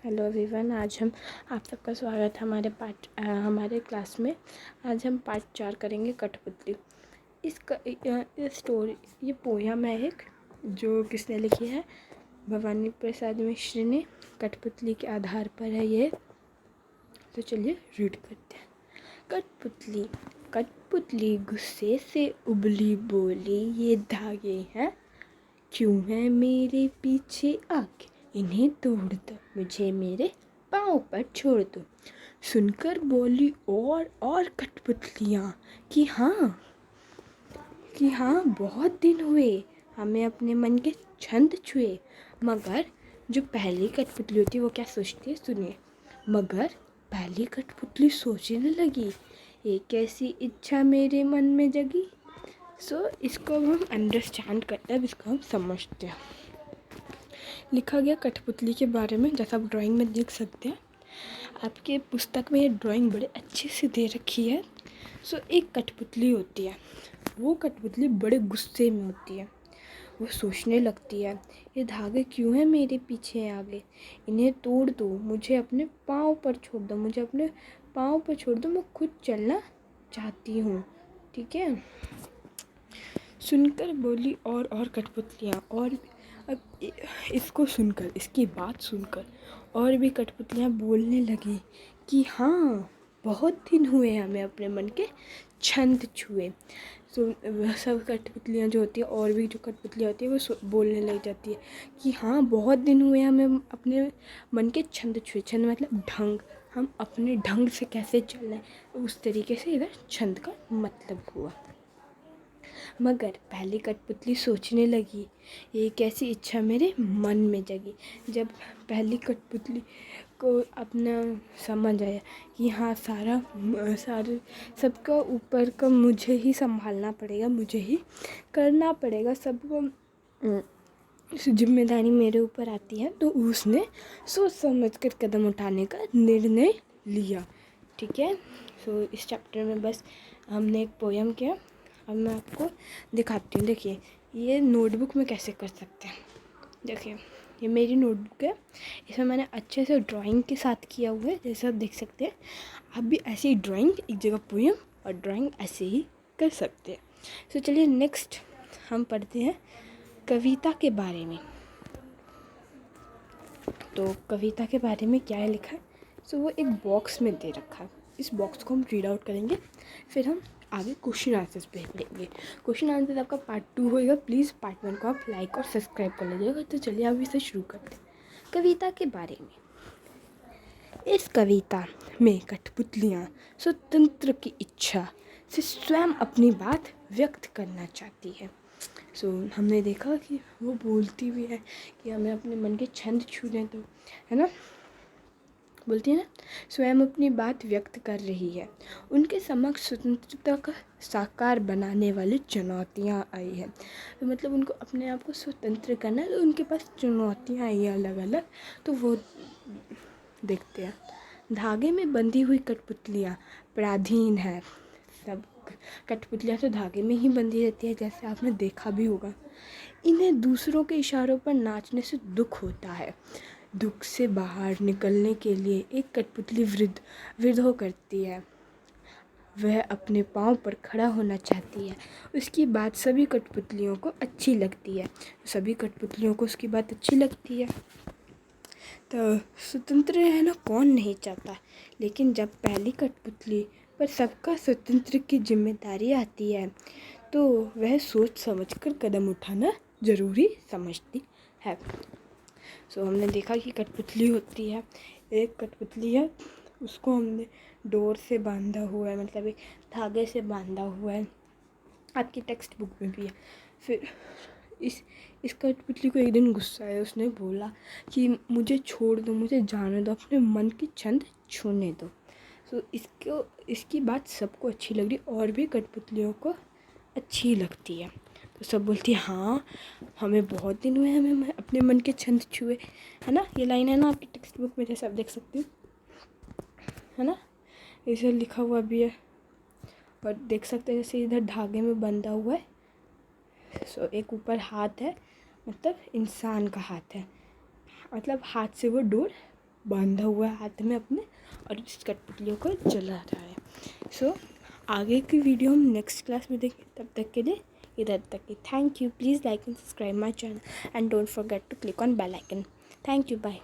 Hello everyone, आज हम आप सबका स्वागत है हमारे क्लास में। आज हम पार्ट 4 करेंगे कठपुतली। इस स्टोरी, ये पोयम है एक, जो किसने लिखी है, भवानी प्रसाद मिश्र ने। कठपुतली के आधार पर है ये। तो चलिए रीड करते हैं। कठपुतली कठपुतली गुस्से से उबली बोली, ये धागे हैं क्यों है मेरे पीछे आके, इन्हें तोड़ दो, मुझे मेरे पाँव पर छोड़ दो। सुनकर बोली और कठपुतलियाँ कि हाँ बहुत दिन हुए हमें अपने मन के छंद छुए। मगर जो पहली कठपुतली होती है वो क्या सोचती है, सुनिए। मगर पहली कठपुतली सोचने लगी, एक ऐसी इच्छा मेरे मन में जगी। इसको हम अंडरस्टैंड करते हैं, अब इसको हम समझते हैं। लिखा गया कठपुतली के बारे में, जैसा आप ड्राइंग में देख सकते हैं। आपके पुस्तक में ये ड्राइंग बड़े अच्छे से दे रखी है। एक कठपुतली होती है, वो कठपुतली बड़े गुस्से में होती है। वो सोचने लगती है, ये धागे क्यों हैं मेरे पीछे आगे, इन्हें तोड़ दो, मुझे अपने पाँव पर छोड़ दो, मुझे अपने पाँव पर छोड़ दो, मैं खुद चलना चाहती हूँ। ठीक है। सुनकर बोली और कठपुतलियाँ, और अब इसको सुनकर, इसकी बात सुनकर और भी कठपुतलियाँ बोलने लगी कि हाँ बहुत दिन हुए हमें अपने मन के छंद छुए। सब कठपुतलियाँ जो होती है, और भी जो कठपुतलियाँ होती है, वो बोलने लग जाती है कि हाँ बहुत दिन हुए हमें अपने मन के छंद छुए। छंद मतलब ढंग, हम अपने ढंग से कैसे चलना है, उस तरीके से इधर छंद का मतलब हुआ। मगर पहली कठपुतली सोचने लगी, एक ऐसी इच्छा मेरे मन में जगी। जब पहली कठपुतली को अपना समझ आया कि हाँ सारे सबका ऊपर का मुझे ही संभालना पड़ेगा, मुझे ही करना पड़ेगा, सबको जिम्मेदारी मेरे ऊपर आती है, तो उसने सोच समझ कर कदम उठाने का निर्णय लिया। ठीक है। इस चैप्टर में बस हमने एक पोयम किया। अब मैं आपको दिखाती हूँ। देखिए ये नोटबुक में कैसे कर सकते हैं। देखिए ये मेरी नोटबुक है, इसमें मैंने अच्छे से ड्राइंग के साथ किया हुआ है, जैसे आप देख सकते हैं। आप भी ऐसे ही ड्राइंग, एक जगह पोयम और ड्राइंग ऐसे ही कर सकते हैं। चलिए नेक्स्ट हम पढ़ते हैं कविता के बारे में। तो कविता के बारे में क्या है लिखा है, वो एक बॉक्स में दे रखा है। इस बॉक्स को हम रीड आउट करेंगे, फिर हम आगे क्वेश्चन आंसर्स पे लेंगे। क्वेश्चन आंसर आपका पार्ट 2 होएगा। प्लीज़ पार्ट 1 को आप लाइक और सब्सक्राइब कर लीजिएगा। तो चलिए अब इसे शुरू करते हैं। कविता के बारे में। इस कविता में कठपुतलियाँ स्वतंत्र की इच्छा से स्वयं अपनी बात व्यक्त करना चाहती है। हमने देखा कि वो बोलती भी है कि हमें अपने मन के छंद छूने दो, है ना, बोलती है ना। स्वयं अपनी बात व्यक्त कर रही है। उनके समक्ष स्वतंत्रता का साकार बनाने वाली चुनौतियाँ आई है। तो मतलब उनको अपने आप को स्वतंत्र करना है, तो उनके पास चुनौतियाँ आई हैं अलग अलग, तो वो देखते हैं। धागे में बंधी हुई कठपुतलियाँ पराधीन है। सब कठपुतलियाँ तो धागे में ही बंधी रहती है, जैसे आपने देखा भी होगा। इन्हें दूसरों के इशारों पर नाचने से दुख होता है। दुख से बाहर निकलने के लिए एक कठपुतली विद्रोह करती है। वह अपने पाँव पर खड़ा होना चाहती है। उसकी बात सभी कठपुतलियों को अच्छी लगती है। सभी कठपुतलियों को उसकी बात अच्छी लगती है। तो स्वतंत्र रहना कौन नहीं चाहता, लेकिन जब पहली कठपुतली पर सबका स्वतंत्र की जिम्मेदारी आती है, तो वह सोच समझकर कदम उठाना ज़रूरी समझती है। हमने देखा कि कठपुतली होती है, एक कठपुतली है, उसको हमने डोर से बांधा हुआ है, मतलब एक धागे से बांधा हुआ है, आपकी टेक्स्ट बुक में भी है। फिर इस कठपुतली को एक दिन गुस्सा आया। उसने बोला कि मुझे छोड़ दो, मुझे जाने दो, अपने मन की छंद छूने दो। इसकी बात सबको अच्छी लग रही, और भी कठपुतलियों को अच्छी लगती है। तो सब बोलती है हाँ हमें बहुत दिन हुए हमें अपने मन के छंद छुए, है ना। ये लाइन है ना आपकी टेक्स्ट बुक में, जैसे आप देख सकते हो, है ना, इसे लिखा हुआ भी है। और देख सकते हैं जैसे इधर धागे में बंधा हुआ है। एक ऊपर हाथ है, मतलब इंसान का हाथ है, मतलब हाथ से वो डोर बांधा हुआ है हाथ में अपने और इस कठपुतलियों को जला रहा है। सो आगे की वीडियो हम नेक्स्ट क्लास में देखें, तब तक के लिए इधर तक की thank you. Please like and subscribe my channel and don't forget to click on bell icon. Thank you, bye.